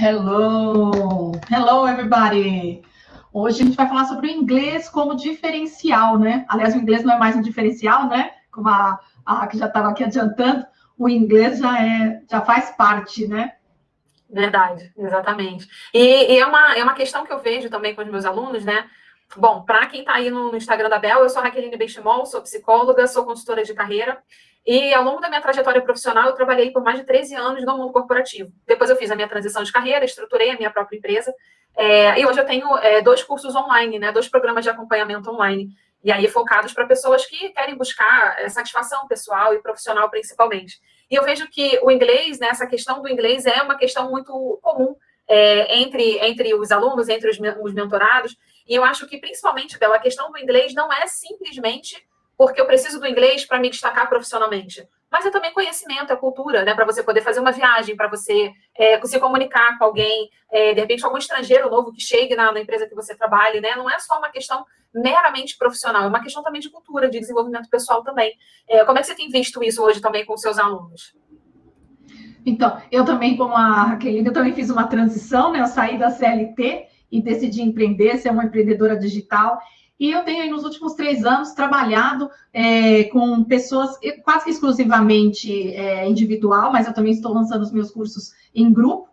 Hello everybody! Hoje a gente vai falar sobre o inglês como diferencial, né? Aliás, o inglês não é mais um diferencial, né? Como a que já estava aqui adiantando, o inglês já faz parte, né? Verdade, exatamente. E é uma questão que eu vejo também com os meus alunos, né? Bom, para quem está aí no Instagram da Bel, eu sou Raqueline Benchimol, sou psicóloga, sou consultora de carreira. E ao longo da minha trajetória profissional, eu trabalhei por mais de 13 anos no mundo corporativo. Depois eu fiz a minha transição de carreira, estruturei a minha própria empresa. E hoje eu tenho 2 cursos online, né? 2 programas de acompanhamento online. E aí focados para pessoas que querem buscar satisfação pessoal e profissional principalmente. E eu vejo que o inglês, né, essa questão do inglês é uma questão muito comum entre os alunos, entre os mentorados. E eu acho que, principalmente, Bel, a questão do inglês não é simplesmente porque eu preciso do inglês para me destacar profissionalmente. Mas é também conhecimento, é cultura, né? Para você poder fazer uma viagem, para você se comunicar com alguém, de repente algum estrangeiro novo que chegue na empresa que você trabalhe, né? Não é só uma questão meramente profissional, é uma questão também de cultura, de desenvolvimento pessoal também. Como é que você tem visto isso hoje também com os seus alunos? Então, eu também, como a Raqueline, eu também fiz uma transição, né? Eu saí da CLT e decidi empreender, ser uma empreendedora digital. E eu tenho, aí, nos últimos 3 anos, trabalhado com pessoas quase que exclusivamente individual, mas eu também estou lançando os meus cursos em grupo.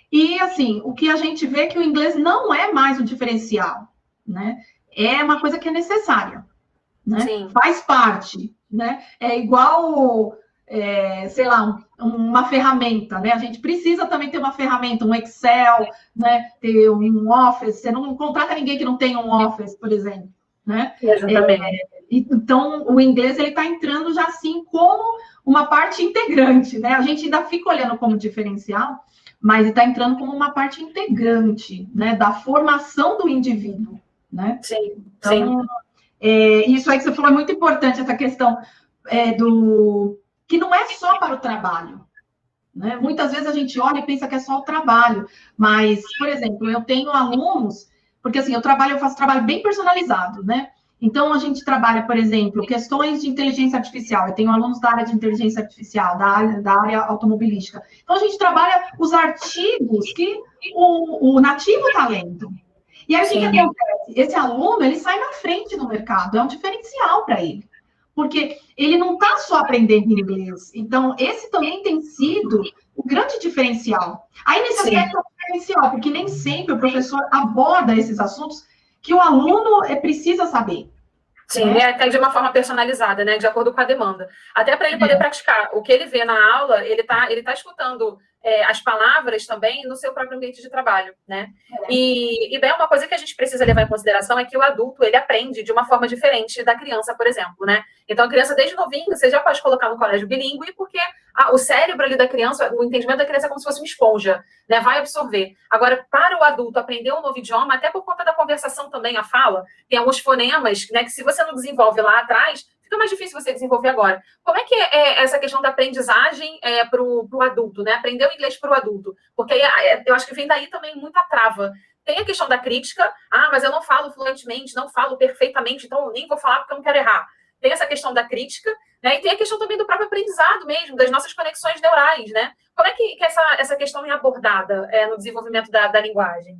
E, assim, o que a gente vê é que o inglês não é mais um diferencial, né? É uma coisa que é necessária, né? Sim. Faz parte, né? É igual, sei lá, uma ferramenta, né? A gente precisa também ter uma ferramenta, um Excel, né? Ter um Office. Você não contrata ninguém que não tenha um Office, por exemplo, né? Exatamente. Então, o inglês ele está entrando já assim como uma parte integrante, né? A gente ainda fica olhando como diferencial, mas está entrando como uma parte integrante, né? Da formação do indivíduo, né? Sim, então, sim. Isso aí que você falou é muito importante, essa questão do que não é só para o trabalho, né? Muitas vezes a gente olha e pensa que é só o trabalho, mas, por exemplo, eu tenho alunos, porque assim, eu faço trabalho bem personalizado, né? Então, a gente trabalha, por exemplo, questões de inteligência artificial. Eu tenho alunos da área de inteligência artificial, da área automobilística. Então, a gente trabalha os artigos que o nativo está lendo. E aí, o que acontece? Esse aluno, ele sai na frente no mercado, é um diferencial para ele. Porque ele não está só aprendendo inglês. Então, esse também tem sido o grande diferencial. Aí, nesse aspecto, é um diferencial, porque nem sempre o professor aborda esses assuntos que o aluno precisa saber. Sim, né? Até de uma forma personalizada, né? De acordo com a demanda. Até para ele poder praticar. O que ele vê na aula, ele tá escutando as palavras também no seu próprio ambiente de trabalho, né? E bem, uma coisa que a gente precisa levar em consideração é que o adulto, ele aprende de uma forma diferente da criança, por exemplo, né? Então, a criança, desde novinho, você já pode colocar no colégio bilíngue, porque o cérebro ali da criança, o entendimento da criança é como se fosse uma esponja, né? Vai absorver. Agora, para o adulto aprender um novo idioma, até por conta da conversação também, a fala, tem alguns fonemas, né, que se você não desenvolve lá atrás, fica mais difícil você desenvolver agora. Como é que é essa questão da aprendizagem para o adulto, né? Aprender o inglês para o adulto? Porque eu acho que vem daí também muita trava. Tem a questão da crítica, mas eu não falo fluentemente, não falo perfeitamente, então eu nem vou falar porque eu não quero errar. Tem essa questão da crítica, né? E tem a questão também do próprio aprendizado mesmo, das nossas conexões neurais, né? Como é que essa questão é abordada no desenvolvimento da linguagem?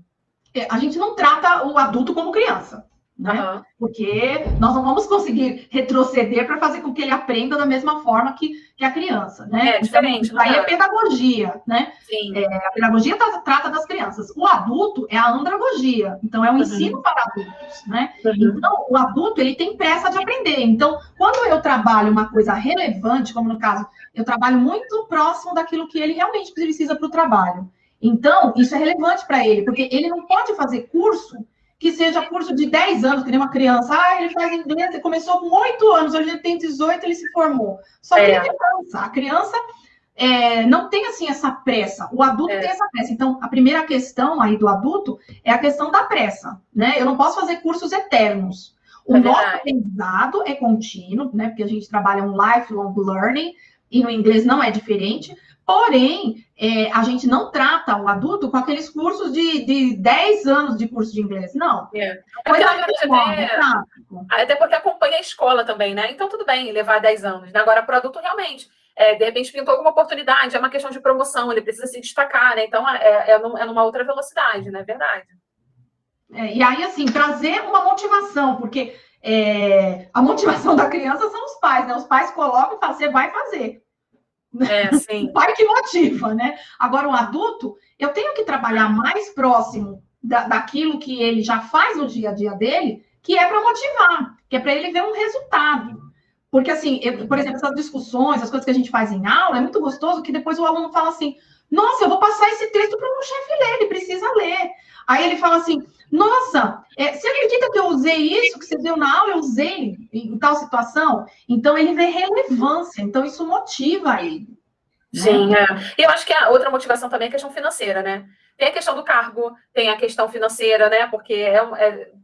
A gente não trata o adulto como criança, né? Porque nós não vamos conseguir retroceder para fazer com que ele aprenda da mesma forma que a criança, né? É diferente. Então, aí é pedagogia, né? Sim. A pedagogia trata das crianças. O adulto é a andragogia, então é o ensino para adultos, né? Então, o adulto, ele tem pressa de aprender. Então, quando eu trabalho uma coisa relevante, como no caso, eu trabalho muito próximo daquilo que ele realmente precisa para o trabalho. Então, isso é relevante para ele, porque ele não pode fazer curso que seja curso de 10 anos, que nem uma criança. Ele faz inglês, ele começou com 8 anos, hoje ele tem 18, ele se formou. Só que ele é criança. A criança não tem, assim, essa pressa. O adulto tem essa pressa. Então, a primeira questão aí do adulto é a questão da pressa, né? Eu não posso fazer cursos eternos. O nosso aprendizado é contínuo, né? Porque a gente trabalha um lifelong learning, e no inglês não é diferente. Porém, a gente não trata o adulto com aqueles cursos de 10 anos de curso de inglês, não. Até porque acompanha a escola também, né? Então, tudo bem levar 10 anos. Né? Agora, para o adulto, realmente, de repente pintou alguma oportunidade, é uma questão de promoção, ele precisa se destacar, né? Então, é numa outra velocidade, né? Verdade. E aí, assim, trazer uma motivação, porque a motivação da criança são os pais, né? Os pais colocam e falam, você vai fazer. Sim. O pai que motiva, né? Agora, um adulto, eu tenho que trabalhar mais próximo daquilo que ele já faz no dia a dia dele, que é para motivar, que é para ele ver um resultado. Porque, assim, por exemplo, essas discussões, as coisas que a gente faz em aula, é muito gostoso que depois o aluno fala assim, nossa, eu vou passar esse texto para o meu chefe ler, ele precisa ler. Aí ele fala assim, nossa, você acredita que eu usei isso que você deu na aula, eu usei em tal situação? Então, ele vê relevância, então isso motiva ele. Sim, E eu acho que a outra motivação também é a questão financeira, né? Tem a questão do cargo, tem a questão financeira, né? Porque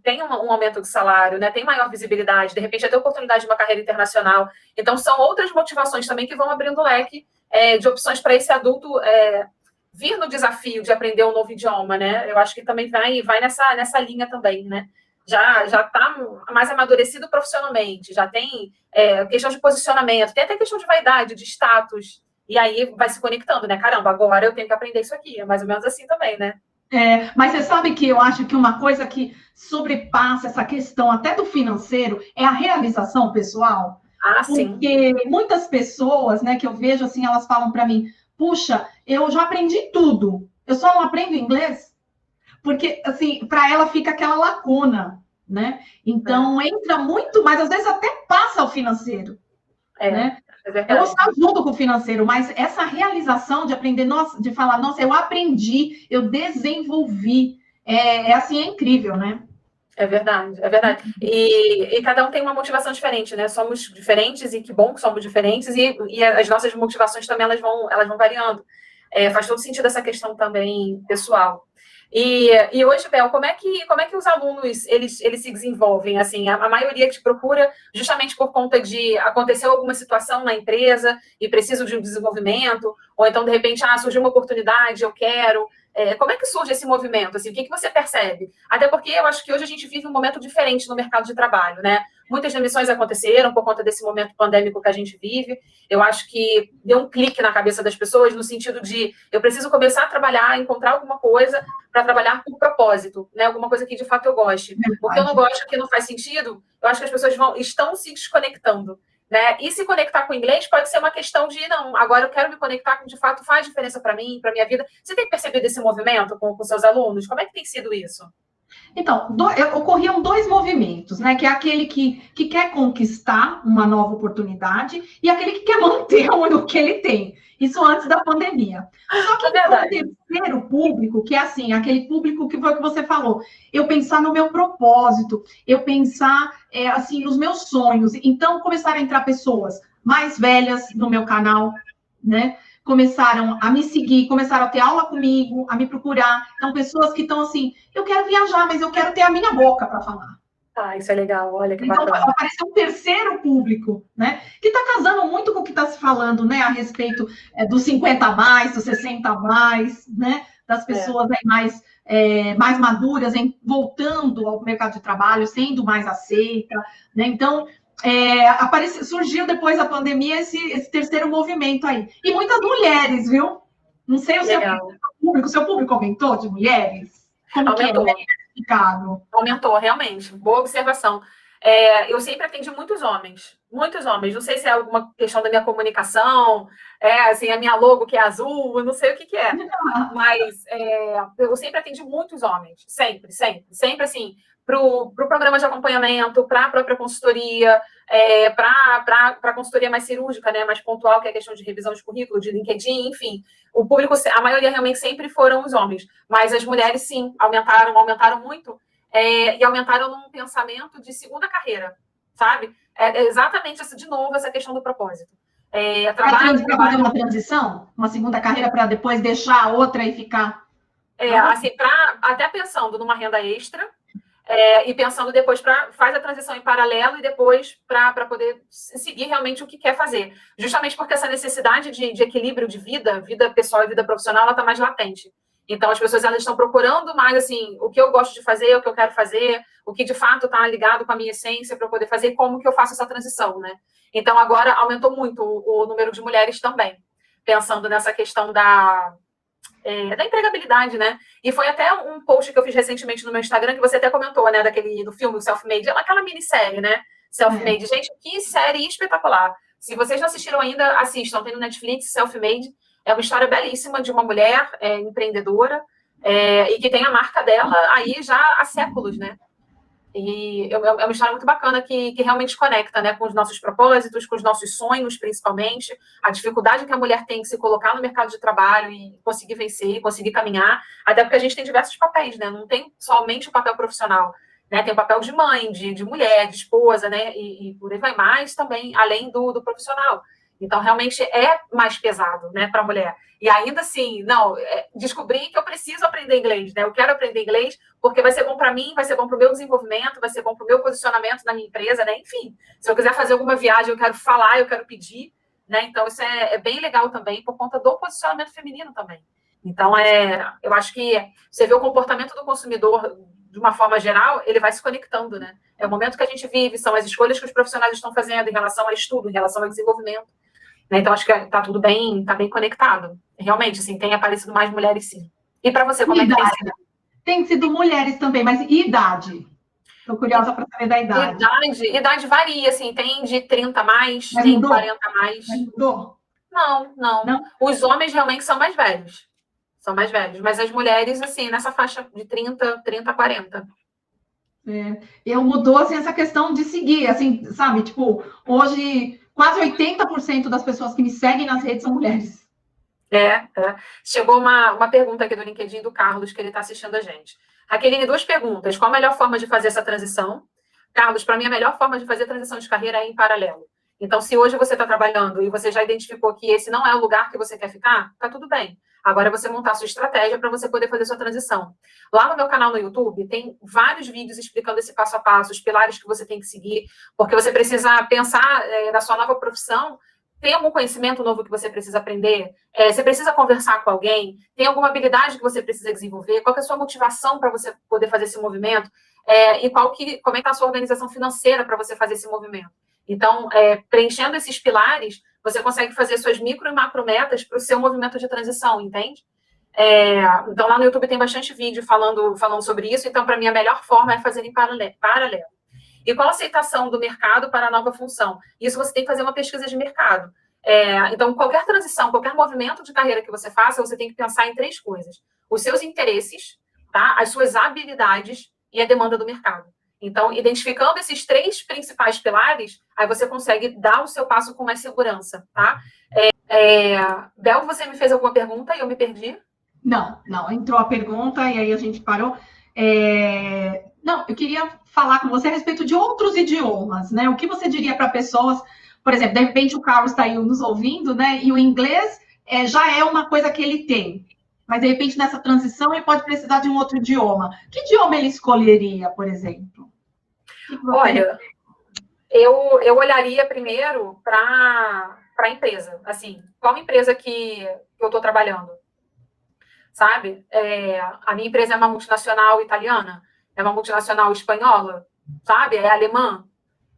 tem um aumento de salário, né? Tem maior visibilidade, de repente até oportunidade de uma carreira internacional. Então, são outras motivações também que vão abrindo o leque de opções para esse adulto vir no desafio de aprender um novo idioma, né? Eu acho que também vai nessa linha também, né? Já está mais amadurecido profissionalmente, já tem questão de posicionamento, tem até questão de vaidade, de status. E aí vai se conectando, né? Caramba, agora eu tenho que aprender isso aqui. É mais ou menos assim também, né? Mas você sabe que eu acho que uma coisa que sobrepassa essa questão até do financeiro é a realização pessoal. Sim. Porque muitas pessoas, né, que eu vejo assim, elas falam para mim, puxa, eu já aprendi tudo, eu só não aprendo inglês. Porque, assim, para ela fica aquela lacuna, né? Então, entra muito mais, às vezes até passa o financeiro, né? Ou está junto com o financeiro, mas essa realização de aprender, de falar, nossa, eu aprendi, eu desenvolvi, assim, é incrível, né? É verdade, é verdade. E cada um tem uma motivação diferente, né? Somos diferentes e que bom que somos diferentes e as nossas motivações também elas vão variando. Faz todo sentido essa questão também pessoal. E hoje, Bel, como é que os alunos eles se desenvolvem? Assim, a maioria te procura justamente por conta de aconteceu alguma situação na empresa e preciso de um desenvolvimento, ou então, de repente, surgiu uma oportunidade, eu quero. Como é que surge esse movimento? Assim, o que você percebe? Até porque eu acho que hoje a gente vive um momento diferente no mercado de trabalho, né? Muitas demissões aconteceram por conta desse momento pandêmico que a gente vive. Eu acho que deu um clique na cabeça das pessoas no sentido de eu preciso começar a trabalhar, encontrar alguma coisa para trabalhar por propósito, né? Alguma coisa que de fato eu goste. Porque eu não gosto, que não faz sentido, eu acho que as pessoas estão se desconectando. Né? E se conectar com o inglês pode ser uma questão de, não, agora eu quero me conectar com, de fato, faz diferença para mim, para minha vida. Você tem percebido esse movimento com seus alunos? Como é que tem sido isso? Então, ocorriam dois movimentos, né? Que é aquele que quer conquistar uma nova oportunidade e aquele que quer manter o que ele tem. Isso antes da pandemia. Só que o terceiro público, que é assim, aquele público que foi o que você falou, eu pensar no meu propósito, eu pensar assim nos meus sonhos. Então, começaram a entrar pessoas mais velhas no meu canal, né? Começaram a me seguir, começaram a ter aula comigo, a me procurar. Então, pessoas que estão assim, eu quero viajar, mas eu quero ter a minha boca para falar. Isso é legal, olha que então, bacana. Apareceu um terceiro público, né? Que está casando muito com o que está se falando, né? A respeito dos 50 a mais, dos 60 a mais, né? Das pessoas mais maduras, voltando ao mercado de trabalho, sendo mais aceita, né? Então, surgiu depois da pandemia esse terceiro movimento aí. E muitas mulheres, viu? Não sei o seu público aumentou de mulheres? Como aumentou. Que é explicado? Aumentou, realmente. Boa observação. Eu sempre atendi muitos homens. Não sei se é alguma questão da minha comunicação, assim, a minha logo que é azul, eu não sei o que é. Mas eu sempre atendi muitos homens. Sempre, sempre. Sempre, assim, para o programa de acompanhamento, para a própria consultoria, para a consultoria mais cirúrgica, né, mais pontual, que é a questão de revisão de currículo, de LinkedIn, enfim. O público, a maioria realmente sempre foram os homens. Mas as mulheres, sim, aumentaram muito. E aumentaram num pensamento de segunda carreira, sabe? Exatamente, de novo, essa questão do propósito. Para fazer uma transição? Uma segunda carreira para depois deixar a outra e ficar... assim, até pensando numa renda extra, e pensando depois faz a transição em paralelo e depois para poder seguir realmente o que quer fazer. Justamente porque essa necessidade de equilíbrio de vida pessoal e vida profissional, ela está mais latente. Então, as pessoas elas estão procurando mais, assim, o que eu gosto de fazer, o que eu quero fazer, o que, de fato, está ligado com a minha essência para eu poder fazer, como que eu faço essa transição, né? Então, agora aumentou muito o número de mulheres também, pensando nessa questão da empregabilidade, né? E foi até um post que eu fiz recentemente no meu Instagram, que você até comentou, né, do filme, o Self-Made, aquela minissérie, né? Self-Made. Gente, que série espetacular. Se vocês não assistiram ainda, assistam. Tem no Netflix, Self-Made. É uma história belíssima de uma mulher empreendedora e que tem a marca dela aí já há séculos, né? E é uma história muito bacana que realmente conecta, né, com os nossos propósitos, com os nossos sonhos, principalmente, a dificuldade que a mulher tem de se colocar no mercado de trabalho e conseguir vencer, conseguir caminhar, até porque a gente tem diversos papéis, né, não tem somente o papel profissional, né, tem o papel de mãe, de mulher, de esposa, né, e por aí vai mais também, além do profissional. Então, realmente é mais pesado, né, para a mulher. E ainda assim, descobri que eu preciso aprender inglês, né? Eu quero aprender inglês porque vai ser bom para mim, vai ser bom para o meu desenvolvimento, vai ser bom para o meu posicionamento na minha empresa, né? Enfim, se eu quiser fazer alguma viagem, eu quero falar, eu quero pedir, né? Então, isso é bem legal também por conta do posicionamento feminino também. Então, eu acho que você vê o comportamento do consumidor de uma forma geral, ele vai se conectando, né? É o momento que a gente vive, são as escolhas que os profissionais estão fazendo em relação a estudo, em relação ao desenvolvimento. Então, acho que tá tudo bem, tá bem conectado. Realmente, assim, tem aparecido mais mulheres, sim. E para você, como é que tem sido? Tem sido mulheres também, mas e idade? Estou curiosa para saber da idade. Idade varia, assim, tem de 30 mais, mas tem mudou? 40 mais. Mas mudou? Não. Os homens realmente são mais velhos. São mais velhos. Mas as mulheres, assim, nessa faixa de 30 a 40. Eu mudou, assim, essa questão de seguir, assim, sabe? Tipo, hoje, quase 80% das pessoas que me seguem nas redes são mulheres. Chegou uma pergunta aqui do LinkedIn do Carlos, que ele está assistindo a gente. Raqueline, 2 perguntas. Qual a melhor forma de fazer essa transição? Carlos, para mim, a melhor forma de fazer a transição de carreira é em paralelo. Então, se hoje você está trabalhando e você já identificou que esse não é o lugar que você quer ficar, tá tudo bem. Agora é você montar a sua estratégia para você poder fazer a sua transição. Lá no meu canal no YouTube, tem vários vídeos explicando esse passo a passo, os pilares que você tem que seguir, porque você precisa pensar na sua nova profissão. Tem algum conhecimento novo que você precisa aprender? Você precisa conversar com alguém? Tem alguma habilidade que você precisa desenvolver? Qual que é a sua motivação para você poder fazer esse movimento? E como é que está a sua organização financeira para você fazer esse movimento? Então, preenchendo esses pilares, você consegue fazer suas micro e macro metas para o seu movimento de transição, entende? Então, lá no YouTube tem bastante vídeo falando sobre isso. Então, para mim, a melhor forma é fazer em paralelo. E qual a aceitação do mercado para a nova função? Isso você tem que fazer uma pesquisa de mercado. Então, qualquer transição, qualquer movimento de carreira que você faça, você tem que pensar em 3 coisas. Os seus interesses, tá? As suas habilidades e a demanda do mercado. Então, identificando esses 3 principais pilares, aí você consegue dar o seu passo com mais segurança, tá? Bel, você me fez alguma pergunta e eu me perdi? Não, entrou a pergunta e aí a gente parou. Não, eu queria falar com você a respeito de outros idiomas, né? O que você diria para pessoas, por exemplo, de repente o Carlos está aí nos ouvindo, né? E o inglês já é uma coisa que ele tem, mas de repente nessa transição ele pode precisar de um outro idioma. Que idioma ele escolheria, por exemplo? Olha, eu olharia primeiro para a empresa, assim, qual empresa que eu estou trabalhando, sabe? A minha empresa é uma multinacional italiana, é uma multinacional espanhola, sabe? É alemã.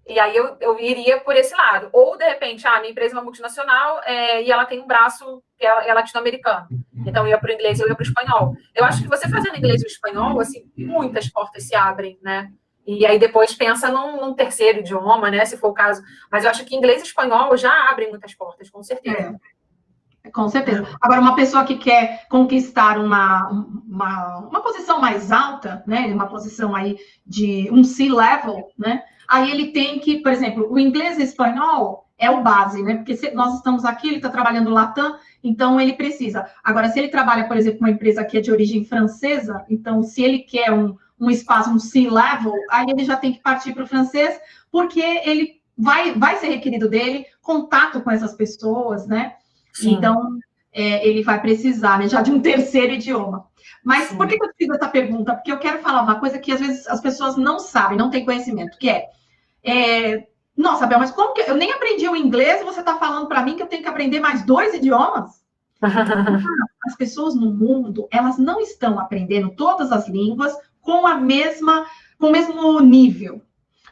E aí eu iria por esse lado. Ou, de repente, a minha empresa é uma multinacional e ela tem um braço que é latino-americano. Então, eu ia para o inglês, eu ia para o espanhol. Eu acho que você fazendo inglês e o espanhol, assim, muitas portas se abrem, né? E aí depois pensa num terceiro idioma, né? Se for o caso. Mas eu acho que inglês e espanhol já abrem muitas portas, com certeza. Com certeza. Agora, uma pessoa que quer conquistar uma posição mais alta, né? Uma posição aí de um C-level, né? Aí ele tem que, por exemplo, o inglês e espanhol é o base, né? Porque nós estamos aqui, ele está trabalhando no Latam, então ele precisa. Agora, se ele trabalha, por exemplo, uma empresa que é de origem francesa, então se ele quer um espaço, um C-level, aí ele já tem que partir para o francês, porque ele vai ser requerido dele contato com essas pessoas, né? Sim. Então, ele vai precisar, né, já de um terceiro idioma. Mas Sim. Por que eu fiz essa pergunta? Porque eu quero falar uma coisa que às vezes as pessoas não sabem, não têm conhecimento, que nossa, Bel, mas como que eu nem aprendi o inglês e você está falando para mim que eu tenho que aprender mais 2 idiomas? As pessoas no mundo, elas não estão aprendendo todas as línguas com o mesmo nível.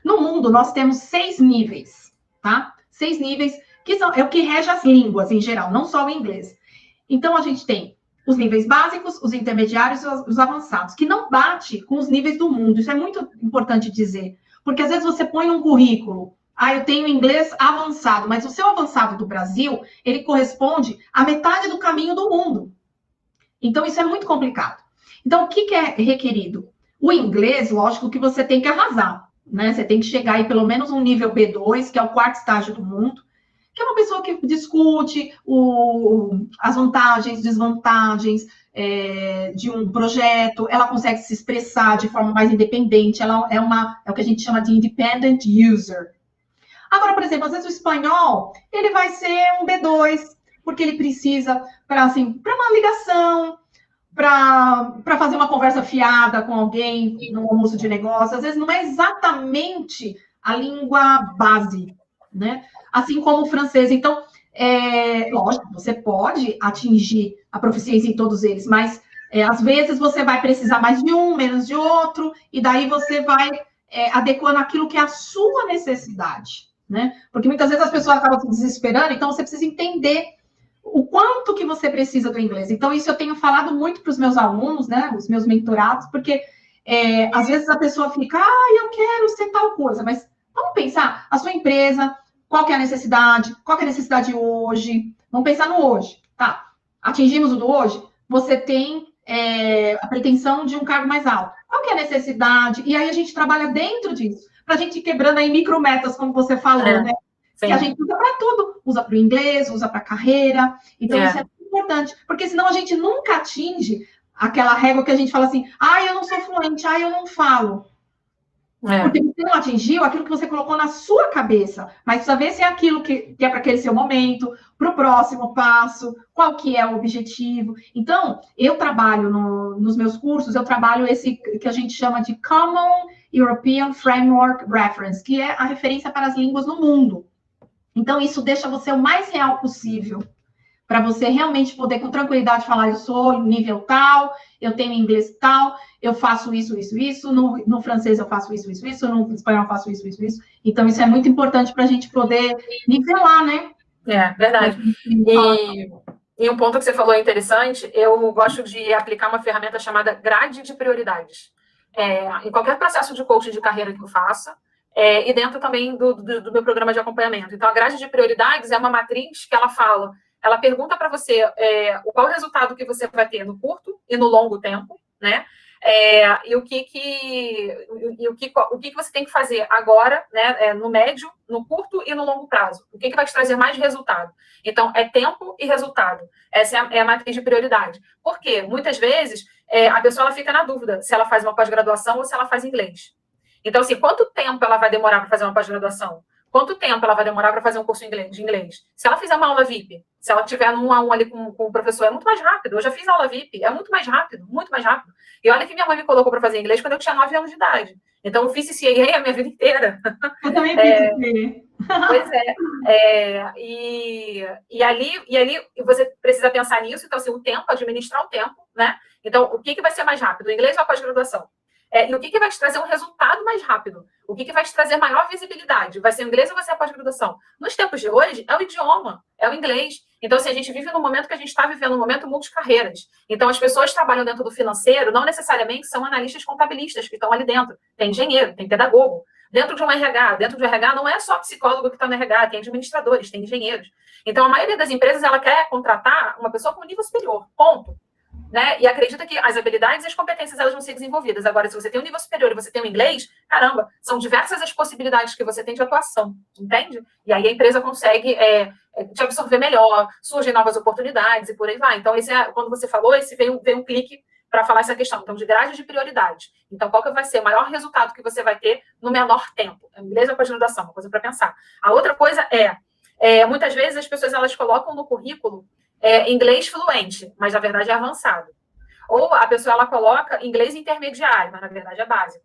No mundo, nós temos 6 níveis, tá? 6 níveis, que é o que rege as línguas em geral, não só o inglês. Então, a gente tem os níveis básicos, os intermediários e os avançados, que não bate com os níveis do mundo. Isso é muito importante dizer, porque às vezes você põe um currículo, eu tenho inglês avançado, mas o seu avançado do Brasil, ele corresponde à metade do caminho do mundo. Então, isso é muito complicado. Então, o que é requerido? O inglês, lógico que você tem que arrasar, né? Você tem que chegar aí pelo menos um nível B2, que é o 4º estágio do mundo, que é uma pessoa que discute as vantagens, desvantagens de um projeto, ela consegue se expressar de forma mais independente, ela é o que a gente chama de independent user. Agora, por exemplo, às vezes o espanhol, ele vai ser um B2, porque ele precisa para uma ligação, para fazer uma conversa fiada com alguém no almoço de negócio. Às vezes não é exatamente a língua base, né? Assim como o francês. Então, lógico, você pode atingir a proficiência em todos eles, mas às vezes você vai precisar mais de um, menos de outro, e daí você vai adequando aquilo que é a sua necessidade, né? Porque muitas vezes as pessoas acabam se desesperando, então você precisa entender o quanto que você precisa do inglês. Então, isso eu tenho falado muito para os meus alunos, né? Os meus mentorados, porque às vezes a pessoa fica, eu quero ser tal coisa, mas vamos pensar, a sua empresa, qual que é a necessidade? Qual que é a necessidade hoje? Vamos pensar no hoje, tá? Atingimos o do hoje? Você tem a pretensão de um cargo mais alto. Qual que é a necessidade? E aí a gente trabalha dentro disso, para a gente ir quebrando aí micrometas, como você falou, né? Sim. Que a gente usa para tudo, usa para o inglês, usa para a carreira. Então, isso é muito importante, porque senão a gente nunca atinge aquela régua que a gente fala assim, eu não sou fluente, eu não falo. Porque você não atingiu aquilo que você colocou na sua cabeça, mas precisa ver se é aquilo que é para aquele seu momento, para o próximo passo, qual que é o objetivo. Então, eu trabalho nos meus cursos, eu trabalho esse que a gente chama de Common European Framework Reference, que é a referência para as línguas no mundo. Então, isso deixa você o mais real possível, para você realmente poder, com tranquilidade, falar, eu sou nível tal, eu tenho inglês tal, eu faço isso, no francês eu faço isso, no espanhol eu faço isso. Então, isso é muito importante para a gente poder nivelar, né? Verdade. E um ponto que você falou interessante, eu gosto de aplicar uma ferramenta chamada grade de prioridades. Em qualquer processo de coaching de carreira que eu faça, e dentro também do meu programa de acompanhamento. Então, a grade de prioridades é uma matriz que ela pergunta para você qual o resultado que você vai ter no curto e no longo tempo, né? E o que você tem que fazer agora, né? No médio, no curto e no longo prazo. O que vai te trazer mais resultado? Então, é tempo e resultado. Essa é a matriz de prioridade. Por quê? Muitas vezes, a pessoa ela fica na dúvida se ela faz uma pós-graduação ou se ela faz inglês. Então, assim, quanto tempo ela vai demorar para fazer uma pós-graduação? Quanto tempo ela vai demorar para fazer um curso de inglês? Se ela fizer uma aula VIP, se ela tiver no 1 a 1 ali com o professor, é muito mais rápido. Eu já fiz aula VIP, é muito mais rápido, muito mais rápido. E olha que minha mãe me colocou para fazer inglês quando eu tinha 9 anos de idade. Então, eu fiz CCAA a minha vida inteira. Eu também fiz CCAA. Pois e ali você precisa pensar nisso. Então, assim, o tempo, administrar o tempo, né? Então, o que vai ser mais rápido? O inglês ou a pós-graduação? E o que vai te trazer um resultado mais rápido? O que vai te trazer maior visibilidade? Vai ser o inglês ou vai ser a pós-graduação? Nos tempos de hoje, é o idioma, é o inglês. Então, assim, a gente vive num momento que a gente está vivendo um momento multicarreiras. Então, as pessoas que trabalham dentro do financeiro não necessariamente são analistas contabilistas que estão ali dentro. Tem engenheiro, tem pedagogo. Dentro de um RH não é só psicólogo que está no RH, tem administradores, tem engenheiros. Então, a maioria das empresas, ela quer contratar uma pessoa com nível superior, ponto. Né? E acredita que as habilidades e as competências elas vão ser desenvolvidas. Agora, se você tem um nível superior e você tem um inglês, caramba, são diversas as possibilidades que você tem de atuação, entende? E aí a empresa consegue te absorver melhor, surgem novas oportunidades e por aí vai. Então, quando você falou, veio um clique para falar essa questão. Então, de grade de prioridade. Então, qual que vai ser o maior resultado que você vai ter no menor tempo? Inglês ou pós-graduação? Uma coisa para pensar. A outra coisa muitas vezes as pessoas elas colocam no currículo inglês fluente, mas na verdade é avançado. Ou a pessoa ela coloca inglês intermediário, mas na verdade é básico.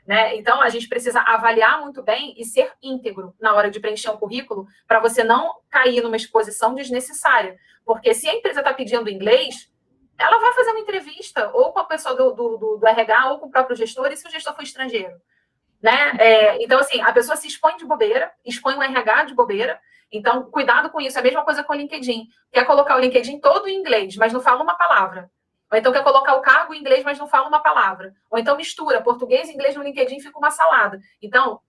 Né? Então, a gente precisa avaliar muito bem e ser íntegro na hora de preencher um currículo para você não cair numa exposição desnecessária. Porque se a empresa está pedindo inglês, ela vai fazer uma entrevista ou com a pessoa do RH ou com o próprio gestor, e se o gestor for estrangeiro? né? Então, assim, a pessoa se expõe de bobeira, expõe o RH de bobeira. Então, cuidado com isso. É a mesma coisa com o LinkedIn. Quer colocar o LinkedIn todo em inglês, mas não fala uma palavra. Ou então quer colocar o cargo em inglês, mas não fala uma palavra. Ou então mistura português e inglês no LinkedIn e fica uma salada. Então,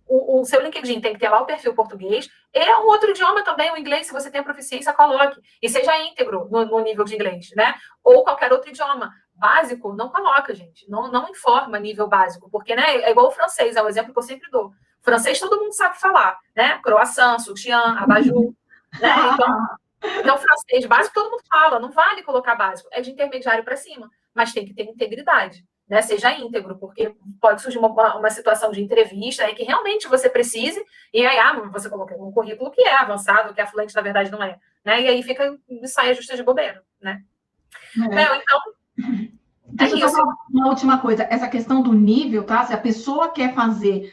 o seu LinkedIn tem que ter lá o perfil português e um outro idioma também, o inglês, se você tem proficiência, coloque. E seja íntegro no nível de inglês, né? Ou qualquer outro idioma. Básico, não coloca, gente. Não informa nível básico, porque, né, é igual o francês, é um exemplo que eu sempre dou. Francês todo mundo sabe falar, né? Croissant, sutiã, abajur, né? Então, francês básico todo mundo fala, não vale colocar básico, é de intermediário para cima, mas tem que ter integridade, né? Seja íntegro, porque pode surgir uma situação de entrevista aí que realmente você precise, e aí você coloca um currículo que é avançado, que é fluente, na verdade não é, né? E aí fica saia justa de bobeira, né? Então, deixa eu só falar uma última coisa, essa questão do nível, tá? Se a pessoa quer fazer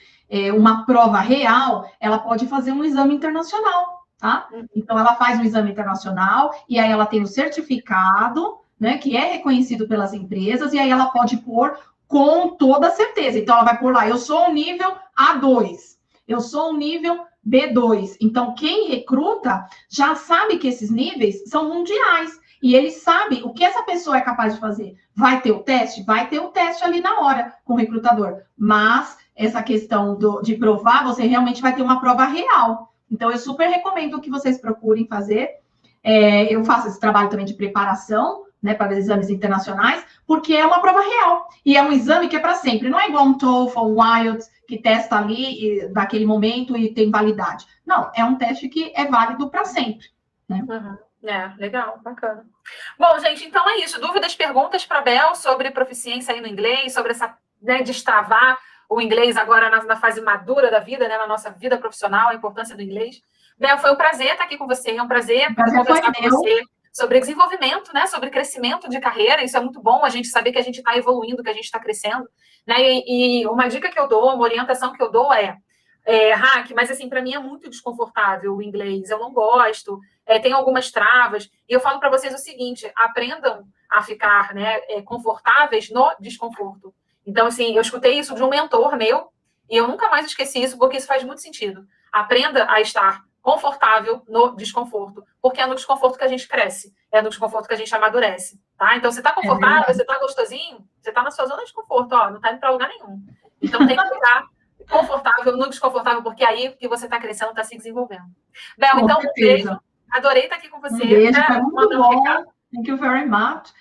uma prova real, ela pode fazer um exame internacional. Tá? Então, ela faz um exame internacional e aí ela tem o certificado, né, que é reconhecido pelas empresas, e aí ela pode pôr com toda certeza. Então, ela vai pôr lá, eu sou um nível A2, eu sou um nível B2. Então, quem recruta já sabe que esses níveis são mundiais. E ele sabe o que essa pessoa é capaz de fazer. Vai ter o teste? Vai ter o teste ali na hora com o recrutador. Mas essa questão de provar, você realmente vai ter uma prova real. Então, eu super recomendo que vocês procurem fazer. Eu faço esse trabalho também de preparação, né, para exames internacionais, porque é uma prova real. E é um exame que é para sempre. Não é igual um TOEFL, um IELTS, que testa ali naquele momento e tem validade. Não, é um teste que é válido para sempre. Né? Legal, bacana. Bom, gente, então é isso. Dúvidas, perguntas para a Bel sobre proficiência aí no inglês, sobre essa, né, destravar o inglês agora na fase madura da vida, né, na nossa vida profissional, a importância do inglês. Bel, foi um prazer estar aqui com você, é um prazer conversar com você sobre desenvolvimento, né, sobre crescimento de carreira. Isso é muito bom, a gente saber que a gente está evoluindo, que a gente está crescendo, né, e uma dica que eu dou, uma orientação que eu dou Hack, mas assim, para mim é muito desconfortável o inglês, eu não gosto, tem algumas travas, e eu falo para vocês o seguinte, aprendam a ficar, né, confortáveis no desconforto. Então, assim, eu escutei isso de um mentor meu, e eu nunca mais esqueci isso, porque isso faz muito sentido. Aprenda a estar confortável no desconforto, porque é no desconforto que a gente cresce, é no desconforto que a gente amadurece, tá? Então, você está confortável, você está gostosinho, você está na sua zona de conforto, ó, não está indo para lugar nenhum. Então, tem que ficar confortável no desconfortável, porque aí que você está crescendo, está se desenvolvendo. Bel, então, um beijo. Adorei estar aqui com você. Um beijo, foi muito bom. Thank you very much.